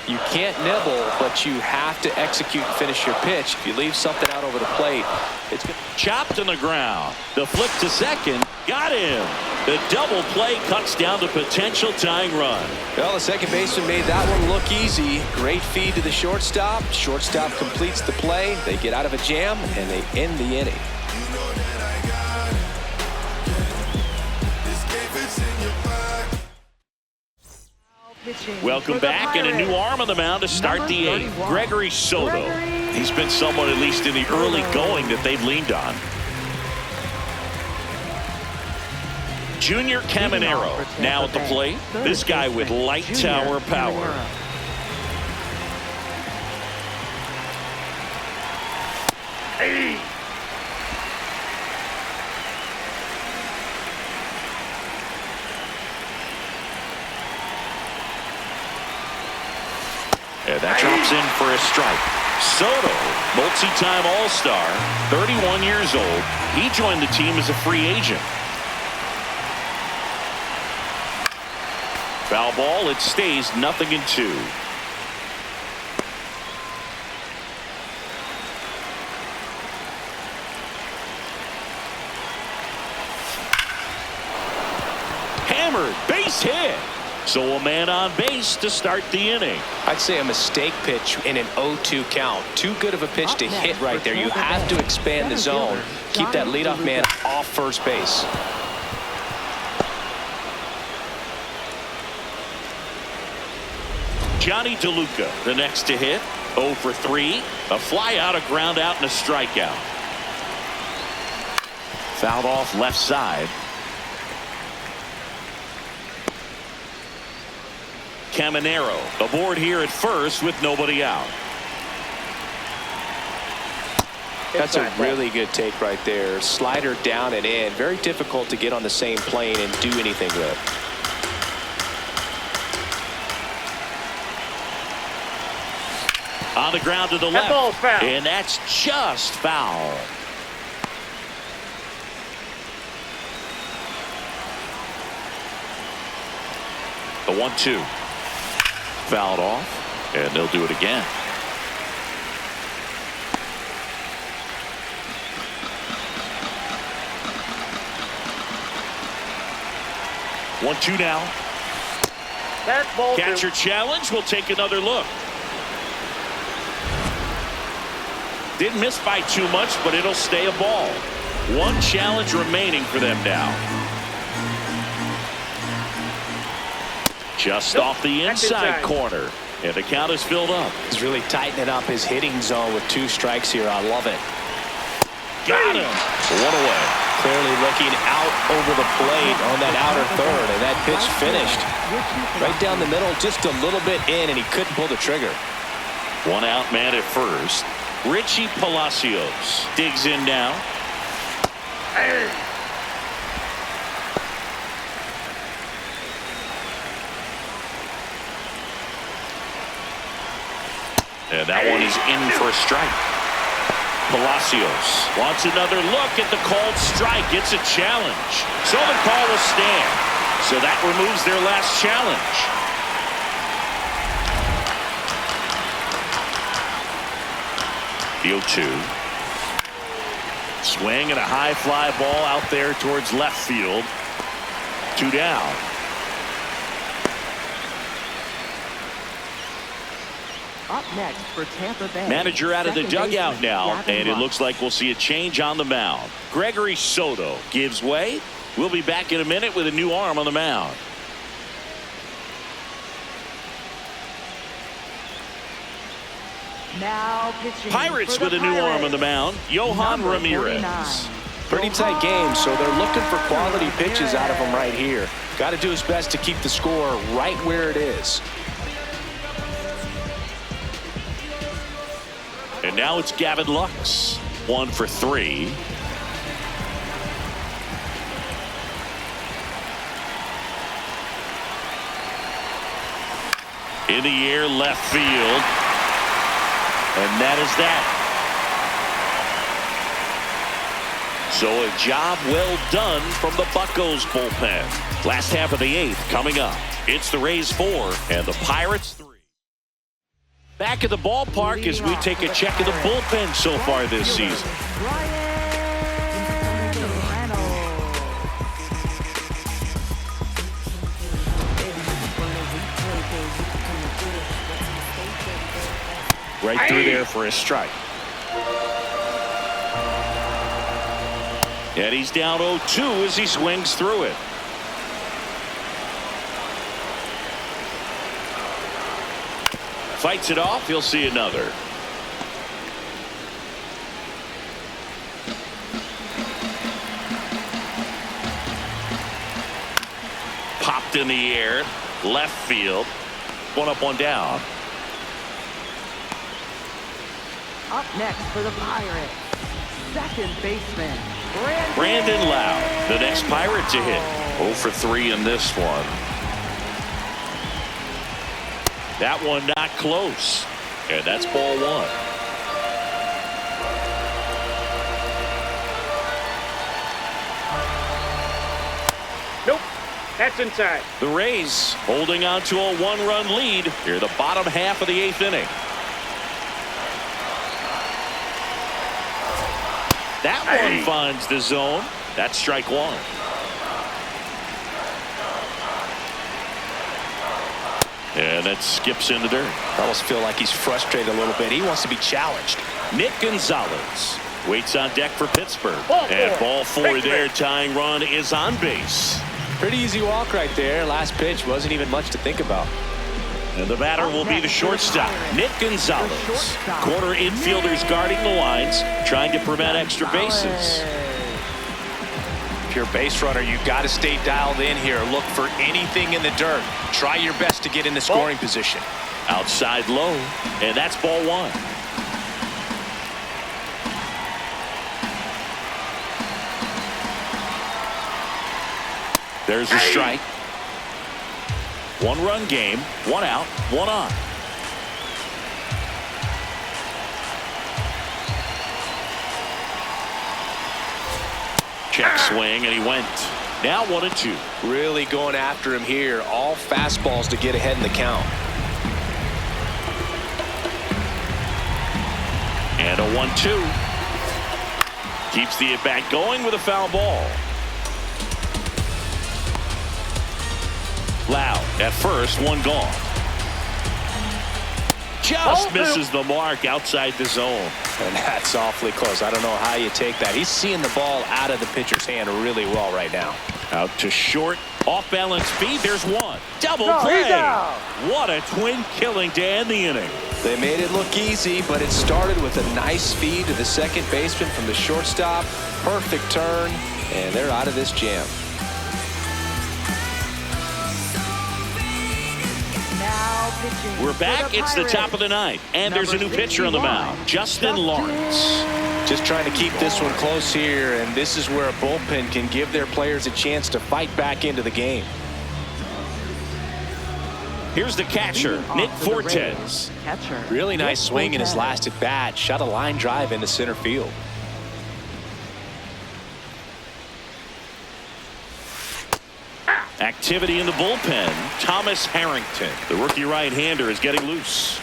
[SPEAKER 2] You can't nibble, but you have to execute and finish your pitch. If you leave something out over the plate, it's
[SPEAKER 1] chopped on the ground. The flip to second. Got him. The double play cuts down the potential tying run.
[SPEAKER 2] Well, the second baseman made that one look easy. Great feed to the shortstop. Shortstop completes the play. They get out of a jam, and they end the inning.
[SPEAKER 1] Welcome back, and a new arm on the mound to start the 8th. Gregory Soto. He's been someone, at least in the early going, that they've leaned on. Junior Caminero now at the plate. This guy with light tower power. Hey. And that drops in for a strike. Soto, multi-time All-Star, 31 years old. He joined the team as a free agent. Foul ball, it stays 0-2. Hammered, base hit. So a man on base to start the inning.
[SPEAKER 2] I'd say a mistake pitch in an 0-2 count. Too good of a pitch to hit right there. You have to expand the zone. Keep that leadoff man off first base.
[SPEAKER 1] Johnny DeLuca, the next to hit. 0 for 3. A fly out, a ground out, and a strikeout. Fouled off left side. Caminero aboard here at first with nobody out.
[SPEAKER 2] That's a really good take right there. Slider down and in. Very difficult to get on the same plane and do anything with.
[SPEAKER 1] On the ground to the
[SPEAKER 3] That
[SPEAKER 1] left.
[SPEAKER 3] ball's foul.
[SPEAKER 1] And that's just foul. The 1-2. Fouled off. And they'll do it again. One-two now.
[SPEAKER 3] That's ball
[SPEAKER 1] Catcher
[SPEAKER 3] two.
[SPEAKER 1] challenge. We'll take another look. Didn't miss by too much, but it'll stay a ball. One challenge remaining for them now. Just off the inside corner. And the count is filled up.
[SPEAKER 2] He's really tightening up his hitting zone with 2 strikes here. I love it.
[SPEAKER 1] Got him. One away.
[SPEAKER 2] Clearly looking out over the plate on that outer third, and that pitch finished right down the middle, just a little bit in, and he couldn't pull the trigger.
[SPEAKER 1] One out man at first. Richie Palacios digs in now. And that one is in for a strike. Palacios wants another look at the called strike. It's a challenge. So the call will stand. So that removes their last challenge. The 0-2. Swing and a high fly ball out there towards left field. 2 down.
[SPEAKER 4] Up next for Tampa Bay.
[SPEAKER 1] Manager out of the
[SPEAKER 4] second
[SPEAKER 1] dugout
[SPEAKER 4] baseman,
[SPEAKER 1] now,
[SPEAKER 4] Gavin
[SPEAKER 1] and it
[SPEAKER 4] Lux.
[SPEAKER 1] looks like we'll see a change on the mound. Gregory Soto gives way. We'll be back in a minute with a new arm on the mound.
[SPEAKER 4] Now pitching
[SPEAKER 1] Pirates
[SPEAKER 4] for
[SPEAKER 1] with
[SPEAKER 4] the
[SPEAKER 1] a new arm on the
[SPEAKER 4] Pirates.
[SPEAKER 1] mound. Johan
[SPEAKER 4] Number
[SPEAKER 1] Ramirez.
[SPEAKER 4] 49.
[SPEAKER 2] Pretty tight game, so they're looking for quality pitches out of him right here. Got to do his best to keep the score right where it is.
[SPEAKER 1] And now it's Gavin Lux. 1 for 3. In the air, left field. And that is that. So a job well done from the Buccos bullpen. Last half of the 8th coming up. It's the Rays 4 and the Pirates 3. Back at the ballpark as we take a check of the bullpen so far this season. Right through there for a strike. And he's down 0-2 as he swings through it. Fights it off. He'll see another. Popped in the air. Left field. 1 up, 1 down.
[SPEAKER 4] Up next for the Pirates, second baseman
[SPEAKER 1] Brandon Lau, the next Pirate to hit. 0 for 3 in this one. That one not close. And that's ball 1.
[SPEAKER 3] Nope. That's inside.
[SPEAKER 1] The Rays holding on to a 1-run lead here, the bottom half of the 8th inning. That one finds the zone. That's strike 1. And that skips into dirt.
[SPEAKER 2] I almost feel like he's frustrated a little bit. He wants to be challenged.
[SPEAKER 1] Nick Gonzalez waits on deck for Pittsburgh.
[SPEAKER 3] Ball
[SPEAKER 1] And
[SPEAKER 3] four.
[SPEAKER 1] ball 4
[SPEAKER 3] Pittsburgh.
[SPEAKER 1] there. Tying run is on base.
[SPEAKER 2] Pretty easy walk right there. Last pitch wasn't even much to think about.
[SPEAKER 1] And the batter will be the shortstop, Nick Gonzalez. Corner infielders guarding the lines, trying to prevent extra bases.
[SPEAKER 2] If you're a base runner, you've got to stay dialed in here. Look for anything in the dirt. Try your best to get in the scoring position.
[SPEAKER 1] Outside low, and that's ball one. There's a strike. 1-run game, 1 out, 1 on. Check swing, and he went. Now 1-2.
[SPEAKER 2] Really going after him here. All fastballs to get ahead in the count.
[SPEAKER 1] And a 1-2. Keeps the at-bat going with a foul ball. Loud at first, 1 gone. Just misses the mark outside the zone.
[SPEAKER 2] And that's awfully close. I don't know how you take that. He's seeing the ball out of the pitcher's hand really well right now.
[SPEAKER 1] Out to short. Off-balance feed. There's 1. Double play. What a twin killing to end the inning.
[SPEAKER 2] They made it look easy, but it started with a nice feed to the second baseman from the shortstop. Perfect turn, and they're out of this jam.
[SPEAKER 1] We're back. It's the top of the 9th, and there's a new pitcher on the mound, Justin Lawrence.
[SPEAKER 2] Just trying to keep this one close here, and this is where a bullpen can give their players a chance to fight back into the game.
[SPEAKER 1] Here's the catcher, Nick Fortes.
[SPEAKER 2] Really nice swing in his last at bat. Shot a line drive into center field.
[SPEAKER 1] Activity in the bullpen. Thomas Harrington, the rookie right-hander, is getting loose.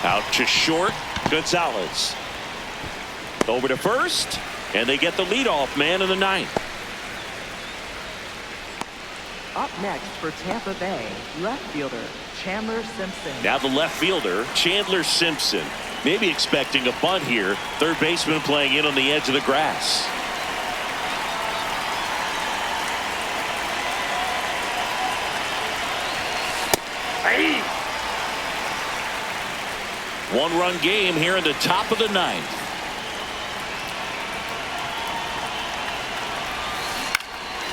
[SPEAKER 1] Out to short, Gonzalez. Over to first, and they get the leadoff man in the 9th.
[SPEAKER 4] Up next for Tampa Bay, left fielder Chandler Simpson.
[SPEAKER 1] Now the left fielder, Chandler Simpson. Maybe expecting a bunt here. Third baseman playing in on the edge of the grass.
[SPEAKER 3] Hey.
[SPEAKER 1] 1-run game here in the top of the 9th.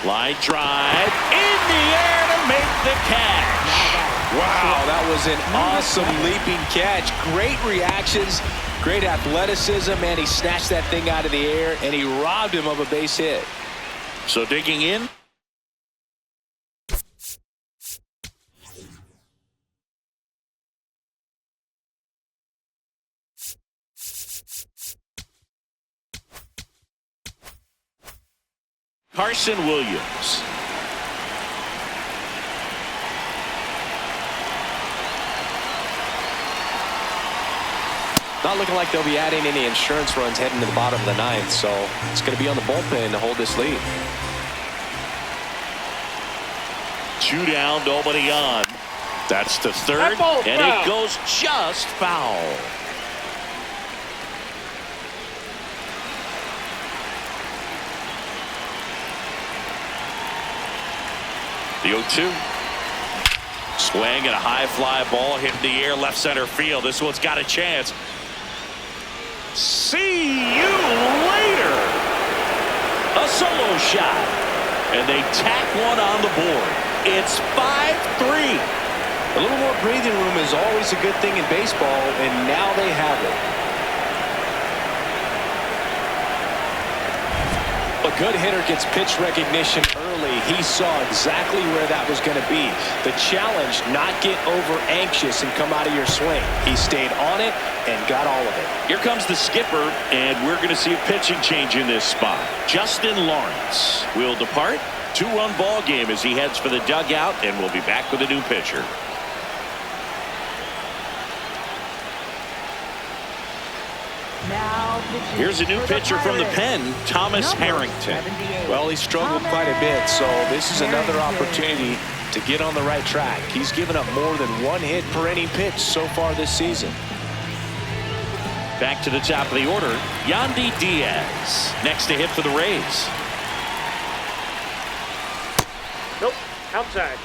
[SPEAKER 1] Line drive in the air to make the catch.
[SPEAKER 2] Wow, that was an awesome leaping catch. Great reactions, great athleticism, and he snatched that thing out of the air, and he robbed him of a base hit.
[SPEAKER 1] So digging in. Carson Williams.
[SPEAKER 2] Not looking like they'll be adding any insurance runs heading to the bottom of the 9th, so it's going to be on the bullpen to hold this lead.
[SPEAKER 1] 2 down, nobody on. That's the 3rd, and it goes just foul. The 0-2. Swing and a high fly ball hitting the air left center field. This one's got a chance. See you later. A solo shot. And they tack one on the board. It's 5-3.
[SPEAKER 2] A little more breathing room is always a good thing in baseball, and now they have it. A good hitter gets pitch recognition early. He saw exactly where that was going to be. The challenge, not get over anxious and come out of your swing. He stayed on it and got all of it.
[SPEAKER 1] Here comes the skipper, and we're going to see a pitching change in this spot. Justin Lawrence will depart. 2-run ball game as he heads for the dugout, and we'll be back with a new pitcher. Here's a new pitcher from the pen, Thomas Harrington.
[SPEAKER 2] Well, he struggled quite a bit, so this is another opportunity to get on the right track. He's given up more than 1 hit per inning pitch so far this season.
[SPEAKER 1] Back to the top of the order, Yandy Diaz next to hit for the Rays.
[SPEAKER 3] Nope. Outside.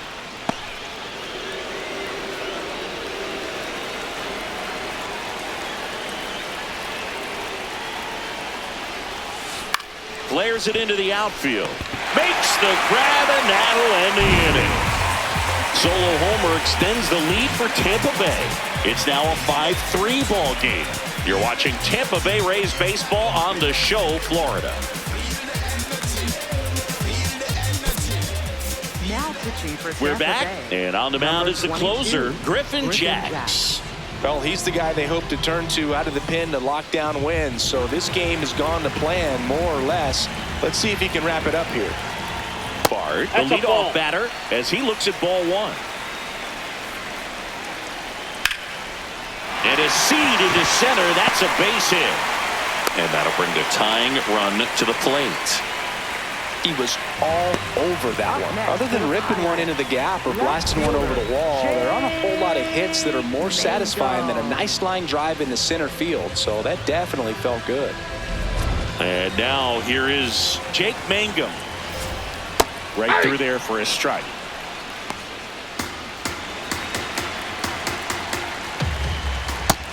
[SPEAKER 1] Flares it into the outfield. Makes the grab, and that'll end the inning. Solo homer extends the lead for Tampa Bay. It's now a 5-3 ball game. You're watching Tampa Bay Rays baseball on The Show, Florida.
[SPEAKER 4] Now pitching for Tampa
[SPEAKER 1] We're back,
[SPEAKER 4] Bay.
[SPEAKER 1] and on the mound is the closer, Griffin Jax.
[SPEAKER 4] Jax.
[SPEAKER 2] Well, he's the guy they hope to turn to out of the pen to lock down wins. So this game has gone to plan, more or less. Let's see if he can wrap it up here.
[SPEAKER 1] Bart, the leadoff batter, as he looks at ball one. And a seed into center. That's a base hit. And that'll bring the tying run to the plate.
[SPEAKER 2] He was all over that one. Other than ripping one into the gap or blasting one over the wall, there aren't a whole lot of hits that are more satisfying than a nice line drive in the center field. So that definitely felt good.
[SPEAKER 1] And now here is Jake Mangum. Right through there for a strike.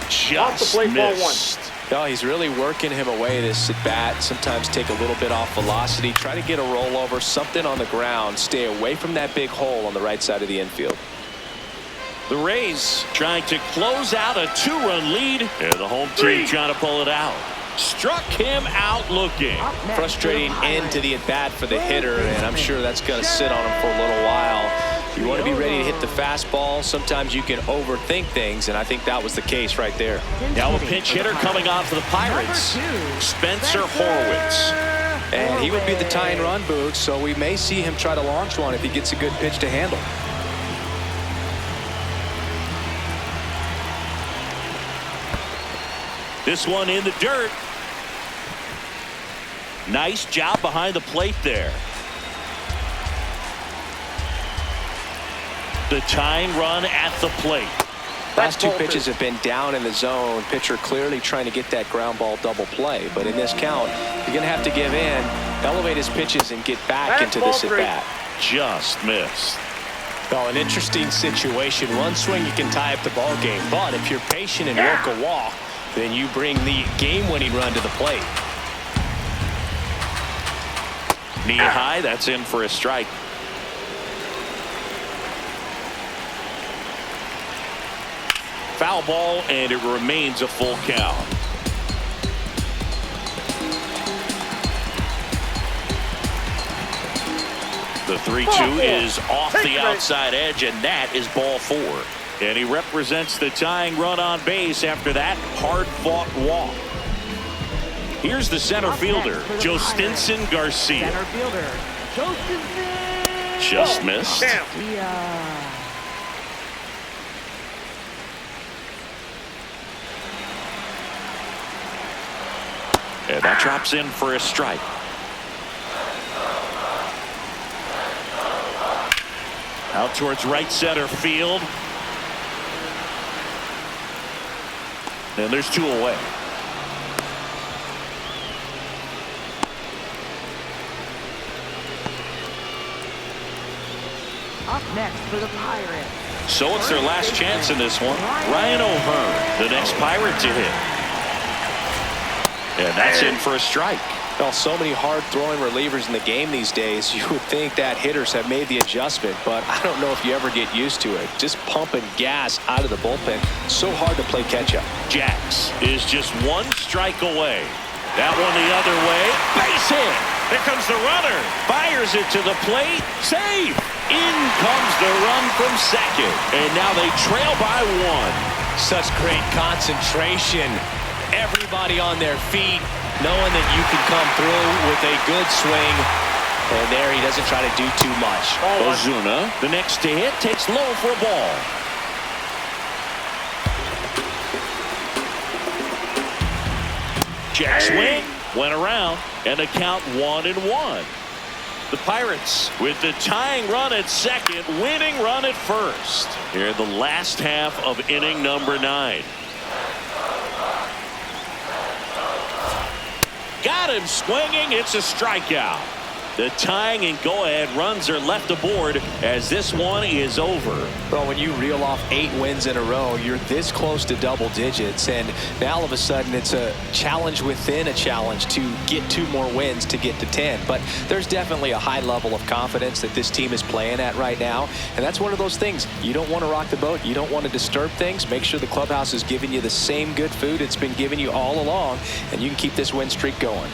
[SPEAKER 1] Just missed.
[SPEAKER 2] No, he's really working him away this at bat. Sometimes take a little bit off velocity. Try to get a rollover, something on the ground. Stay away from that big hole on the right side of the infield.
[SPEAKER 1] The Rays trying to close out a 2-run lead. And the home team trying to pull it out. Struck him out looking.
[SPEAKER 2] Frustrating end to the at bat for the hitter, and I'm sure that's going to sit on him for a little while. You want to be ready to hit the fastball. Sometimes you can overthink things, and I think that was the case right there.
[SPEAKER 1] Now a pinch hitter coming on for the Pirates, Spencer Horwitz.
[SPEAKER 2] And he would be the tying run, Boog, so we may see him try to launch one if he gets a good pitch to handle.
[SPEAKER 1] This one in the dirt. Nice job behind the plate there. The tying run at the plate.
[SPEAKER 2] Last two pitches have been down in the zone. Pitcher clearly trying to get that ground ball double play. But in this count, you're going to have to give in, elevate his pitches, and get back into this at bat.
[SPEAKER 1] Just missed.
[SPEAKER 2] Well, an interesting situation. One swing, you can tie up the ball game. But if you're patient and work a walk, then you bring the game-winning run to the plate.
[SPEAKER 1] Knee high, that's in for a strike. Foul ball, and it remains a full count. The 3-2 is off the outside edge, and that is ball 4. And he represents the tying run on base after that hard-fought walk. Here's the center fielder, Jostinson Garcia.
[SPEAKER 4] Center fielder, Jostinson.
[SPEAKER 1] Just missed. And that drops in for a strike. Out towards right center field. And there's 2 away.
[SPEAKER 4] Up next for the Pirates.
[SPEAKER 1] So it's their last chance in this one. Ryan O'Hearn, the next Pirate to hit. And that's in for a strike.
[SPEAKER 2] Well, so many hard-throwing relievers in the game these days, you would think that hitters have made the adjustment, but I don't know if you ever get used to it. Just pumping gas out of the bullpen. So hard to play catch-up.
[SPEAKER 1] Jax is just 1 strike away. That one the other way. Base hit. Here comes the runner. Fires it to the plate. Safe. In comes the run from second. And now they trail by 1.
[SPEAKER 2] Such great concentration. Everybody on their feet, knowing that you can come through with a good swing. And there he doesn't try to do too much.
[SPEAKER 1] Ozuna, the next to hit, takes low for a ball. Jack swing, went around, and the count 1-1. The Pirates with the tying run at second, winning run at first. Here in the last half of inning number 9. Got him swinging. It's a strikeout. The tying and go-ahead runs are left aboard as this one is over.
[SPEAKER 2] Well, when you reel off 8 wins in a row, you're this close to double digits, and now all of a sudden it's a challenge within a challenge to get 2 more wins to get to 10. But there's definitely a high level of confidence that this team is playing at right now, and that's one of those things. You don't want to rock the boat. You don't want to disturb things. Make sure the clubhouse is giving you the same good food it's been giving you all along, and you can keep this win streak going.